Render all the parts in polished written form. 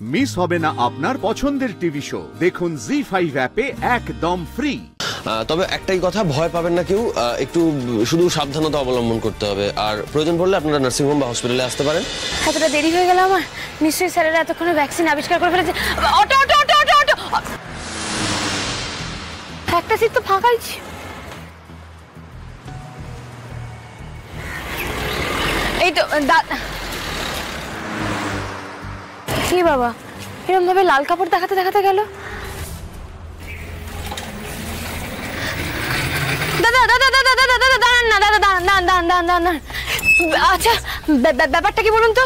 Miss হবে না আপনার পছন্দের টিভি শো। দেখুন জি5 অ্যাপে একদম ফ্রি। তবে একটাই কথা, ভয় পাবেন না কেউ, একটু শুধু সাবধানতা অবলম্বন করতে হবে। আর প্রয়োজন পড়লে আপনারা নার্সিংহোম বা হসপিটালে আসতে পারেন। এতটা দেরি হয়ে গেল আমার, নিশ্চয়ই স্যারেরা এতক্ষণে ভ্যাকসিন আবিষ্কার করে ফেলেছে। Auto auto auto auto auto, একটা সিট তো ফাঁকাই ছিল। এই তো কি বাবা, এরকম ভাবে লাল কাপড় দেখাতে দেখাতে গেল। দাদা দাদা দাদা দাদা দাদা দাঁড়ান না, দাদা দাঁড়ান দাঁড়ান দাঁড়ান দাঁড়ান দাঁড়ান। আচ্ছা ব্যাপারটা কি বলুন তো,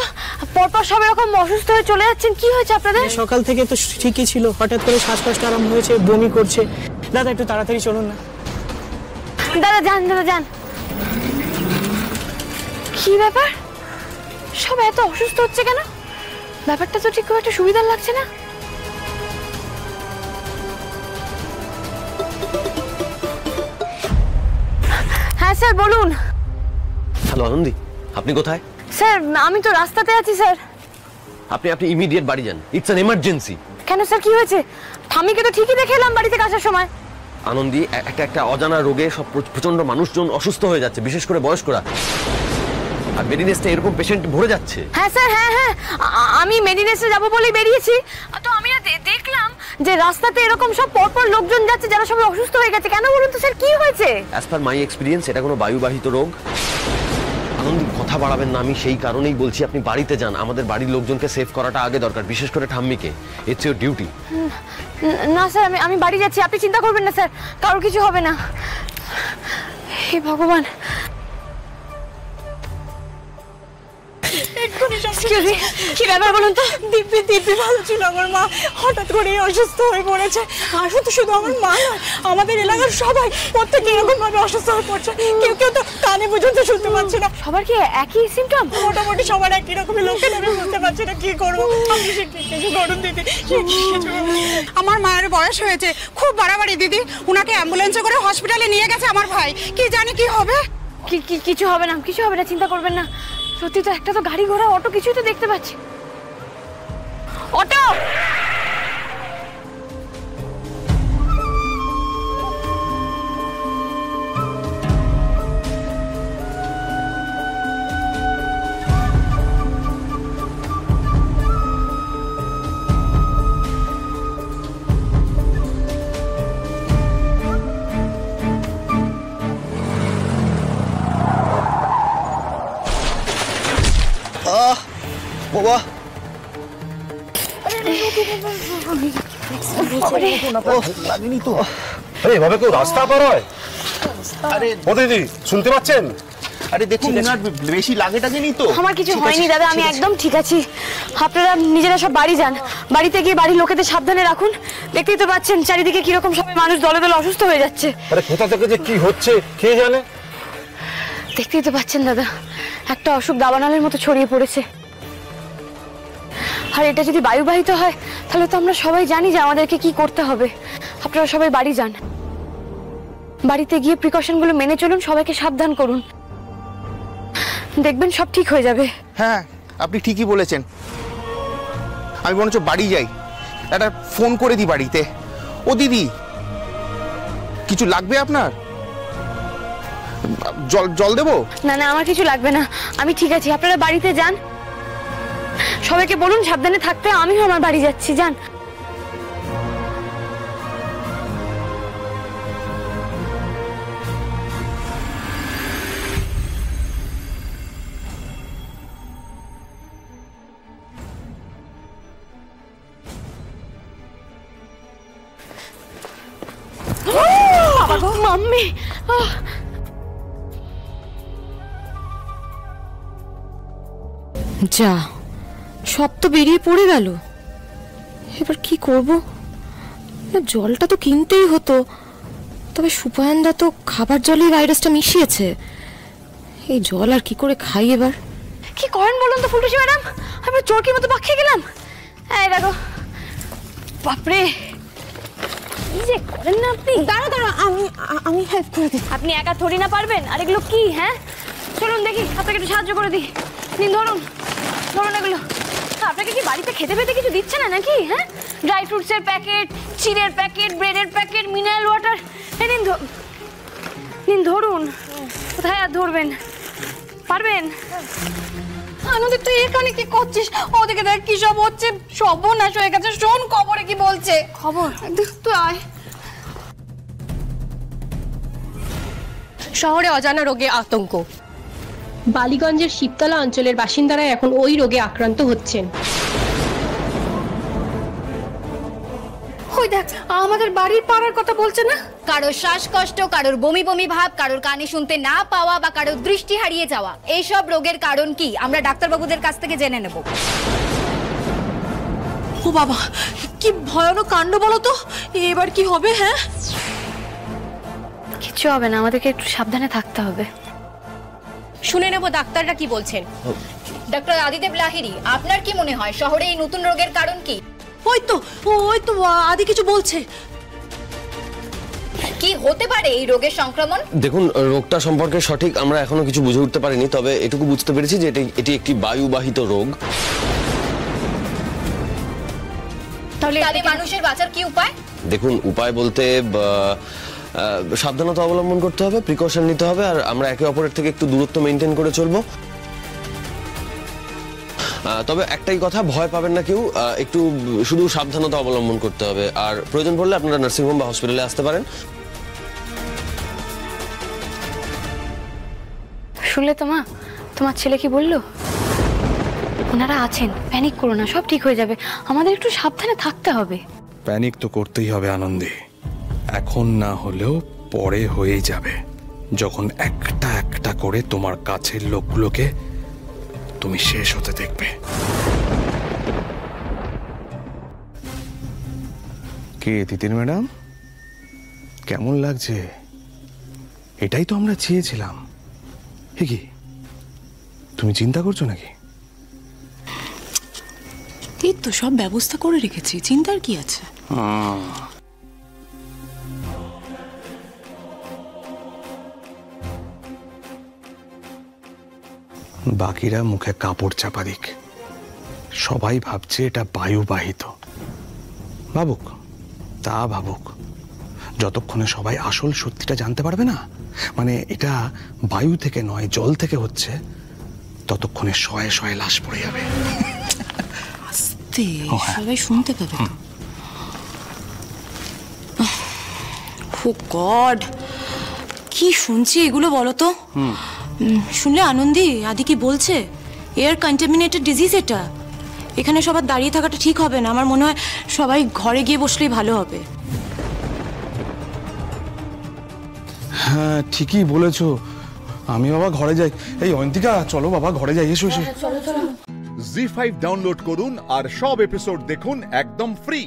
পরপর সব এরকম অসুস্থ হয়ে চলে যাচ্ছেন, কি হয়েছে আপনাদের? সকাল থেকে তো ঠিকই ছিল, হঠাৎ করে শ্বাসকষ্ট আরম্ভ হয়েছে, বমি করছে। দাদা একটু তাড়াতাড়ি চলুন না। দাদা যান, দাদা যান। কি ব্যাপার, সব এত অসুস্থ হচ্ছে কেন? ব্যাপারটা তো ঠিক খুব একটা সুবিধার লাগছে না। হ্যাঁ স্যার বলুন। হ্যালো আনন্দি, আপনি কোথায়? স্যার আমি তো রাস্তাতে আছি স্যার। আপনি ইমিডিয়েট বাড়ি যান, ইটস অ্যান এমার্জেন্সি। কেন স্যার, কি হয়েছে? ঠামিকে তো ঠিকই দেখে এলাম বাড়ি থেকে আসার সময়। আনন্দি, একটা অজানা রোগে সব প্রচন্ড মানুষজন অসুস্থ হয়ে যাচ্ছে, বিশেষ করে বয়স্করা। আর মেডিনেসটা এরকম পেশেন্ট ভরে যাচ্ছে। হ্যাঁ স্যার, হ্যাঁ হ্যাঁ, আমি মেডিনেসে যাব বলেই বেরিয়েছি। তো আমি দেখলাম যে রাস্তাতে এরকম সব পরপর লোকজন যাচ্ছে যারা সবাই অসুস্থ হয়ে গেছে। কেন বলুন তো স্যার, কি হয়েছে? অ্যাজ পার মাই এক্সপিরিয়েন্স এটা কোনো বায়ুবাহিত রোগ। আনন্দি কথা বাড়াবেন না, আমি সেই কারণেই বলছি আপনি বাড়িতে যান। আমাদের বাড়ির লোকজনকে সেভ করাটা আগে দরকার, বিশেষ করে ঠাম্মিকে। It's your duty. না স্যার, আমি বাড়ি যাচ্ছি, আপনি চিন্তা করবেন না স্যার, কারোর কিছু হবে না। হে ভগবান। কি ব্যাপার বলুন তো? দিব্যি ভালো ছিল, আমার মা হঠাৎ করে অসুস্থ হয়ে পড়েছে। আর শুধু আমার মা নয়, আমাদের এলাকার সবাই প্রত্যেকে এরকম ভাবে অসুস্থ হয়ে পড়ছে। কেউ তো কানে পর্যন্ত শুনতে পাচ্ছে না। সবার কি একই সিমটম? মোটামুটি সবার একই রকমের লোকের, আমি বুঝতে পারছি না কি করবো। কিছু করুন দিদি। আমার মায়ের বয়স হয়েছে, খুব বাড়াবাড়ি দিদি। উনাকে অ্যাম্বুলেন্সে করে হসপিটালে নিয়ে গেছে আমার ভাই। কি জানি কি হবে। কিছু হবে না, কিছু হবে না, চিন্তা করবেন না। সত্যি তো, একটা তো গাড়ি ঘোড়া অটো কিছুই তো দেখতে পাচ্ছি। অটো! বাবা লাগেনি তো। আরে এভাবে কেউ রাস্তা পার হয়? আরে ও দিদি শুনতে পাচ্ছেন? আরে দেখুন না, বেশি লাগেনি তো। আমার কিছু হয়নি দাদা, আমি একদম ঠিক আছি। আপনারা নিজেরা সব বাড়ি যান, বাড়িতে গিয়ে বাড়ির লোকেদের সাবধানে রাখুন। দেখতেই তো পাচ্ছেন চারিদিকে কিরকম সবাই মানুষ দলে দলে অসুস্থ হয়ে যাচ্ছে। আরে কোথা থেকে যে কি হচ্ছে কে জানে। দেখতেই তো পাচ্ছেন দাদা, একটা অসুখ দাবানলের মতো ছড়িয়ে পড়েছে। আর এটা যদি বায়ুবাহিত হয় তাহলে তো আমরা সবাই জানি যে আমাদেরকে কি করতে হবে। আপনারা সবাই বাড়ি যান, বাড়িতে গিয়ে প্রিকশনগুলো মেনে চলুন, সবাইকে সাবধান করুন, দেখবেন সব ঠিক হয়ে যাবে। হ্যাঁ আপনি ঠিকই বলেছেন। আমি মনে হচ্ছে বাড়ি যাই, একটা ফোন করে দিই বাড়িতে। ও দিদি, কিছু লাগবে আপনার? জল দেবো? না না, আমার কিছু লাগবে না, আমি ঠিক আছি। আপনারা বাড়িতে যান, সবাইকে বলুন সাবধানে থাকতে। আমিও আমার বাড়ি যাচ্ছি, যান। মাম্মি, যা সব তো বেরিয়ে পড়ে গেল। এবার কি করব? না জলটা তো কিনতেই হতো, তবে সুপায়নদা তো খাবার জলে ভাইরাসটা মিশিয়েছে। এই জল আর কি করে খাই এবার? কি করেন বলুন তো ফুলটুসি ম্যাডাম, আমি চোরকির মতো পাক খেয়ে গেলাম। এই দেখো, বাপরে কি যে করেন না আপনি। দাঁড়া আমি হেল্প করে দিই। আপনি একা থরি না পারবেন। আর এগুলো কি? হ্যাঁ চলুন দেখি, আপনাকে একটু সাহায্য করে দিই। নিন ধরুন, ধরুন এগুলো। আপনি আপনাকে কি বাড়িতে খেতে পেতে কিছু দিচ্ছে না নাকি? হ্যাঁ, ড্রাই ফ্রুটসের প্যাকেট, চিড়ের প্যাকেট, ব্রেডের প্যাকেট, মিনারেল ওয়াটার। নিন নিন, ধরুন। কোথায় আর ধরবেন? পারবেন? আনন্দ, তুই এখানে কি করছিস? ওদিকে দেখ কি সব হচ্ছে, সর্বনাশ হয়ে গেছে। শোন খবরে কি বলছে। খবর? তুই আয়। শহরে অজানা রোগে আতঙ্ক। বালিগঞ্জের শিবতলা অঞ্চলের বাসিন্দারা এখন ওই রোগে আক্রান্ত হচ্ছেন। ওই দেখ, আমাদের বাড়ির পাড়ার কথা বলছে না? কারোর শ্বাসকষ্ট, কারোর বমি বমি ভাব, কারোর কানে শুনতে না পাওয়া বা কারোর দৃষ্টি হারিয়ে যাওয়া, এইসব রোগের কারণ কি আমরা ডাক্তারবাবুদের কাছ থেকে জেনে নেব। ও বাবা, কি ভয়ানক কাণ্ড বলো তো। এবার কি হবে? হ্যাঁ, কিচ্ছু হবে না, আমাদেরকে একটু সাবধানে থাকতে হবে। শুনে নেব ডাক্তাররা কি বলছেন। ডক্টর আদিদেব লাহিড়ী, আপনার কি মনে হয় শহরে এই নতুন রোগের কারণ কি? ওই তো আদি কিছু বলছে। কি হতে পারে এই রোগের সংক্রমণ? দেখুন, রোগটা সম্পর্কে সঠিক আমরা এখনো কিছু বুঝে উঠতে পারিনি, তবে এটুকু বুঝতে পেরেছি যে এটি একটি বায়ুবাহিত রোগ। তাহলে মানুষের বাঁচার কি উপায়? দেখুন, উপায় বলতে সাবধানতা অবলম্বন করতে হবে, প্রিকশন নিতে হবে, আর আমরা একে অপরের থেকে একটু দূরত্ব মেনটেন করে চলবো। তবে একটাই কথা, ভয় পাবেন না কেউ, একটু শুধু সাবধানতা অবলম্বন করতে হবে, আর প্রয়োজন পড়লে আপনারা নার্সিংহোম বা হসপিটালে আসতে পারেন। শুনলে তো মা, তোমার ছেলে কি বললো? ওনারা আছেন, প্যানিক করো না, সব ঠিক হয়ে যাবে। আমাদের একটু সাবধানে থাকতে হবে। প্যানিক তো করতেই হবে আনন্দী, এখন না হলেও পরে হয়েই যাবে, যখন একটা একটা করে তোমার কাছের লোকগুলোকে তুমি শেষ হতে দেখবে। কে তিতির ম্যাডাম, কেমন লাগছে? এটাই তো আমরা চেয়েছিলাম। কি তুমি চিন্তা করছো নাকি? এই তো সব ব্যবস্থা করে রেখেছি, চিন্তার কি আছে? বাকিরা মুখে কাপড় চাপা দিক, সবাই ভাবছে এটা বায়ুবাহিত। ভাবুক, তা ভাবুক, যতক্ষণে সবাই আসল সত্যিটা জানতে পারবে না, মানে এটা বায়ু থেকে নয় জল থেকে হচ্ছে, ততক্ষণে শয়ে শয়ে লাশ পড়ে যাবে। আস্তে, সবাই শুনতে পাবে তো। ও গড, কি শুনছি এগুলো বলো তো? শুনলে আনন্দী, আদি কি বলছে? এয়ার কন্টামিনেটেড ডিজিজ এটা। এখানে সবার দাঁড়িয়ে থাকাটা ঠিক হবে না। আমার মনে হয় সবাই ঘরে গিয়ে বসলেই ভালো হবে। হ্যাঁ, ঠিকই বলেছো। আমি বাবা ঘরে যাই। এই অয়ন্তিকা, চলো বাবা ঘরে যাই। এসো এসো। জি5 ডাউনলোড করুন আর সব এপিসোড দেখুন একদম ফ্রি।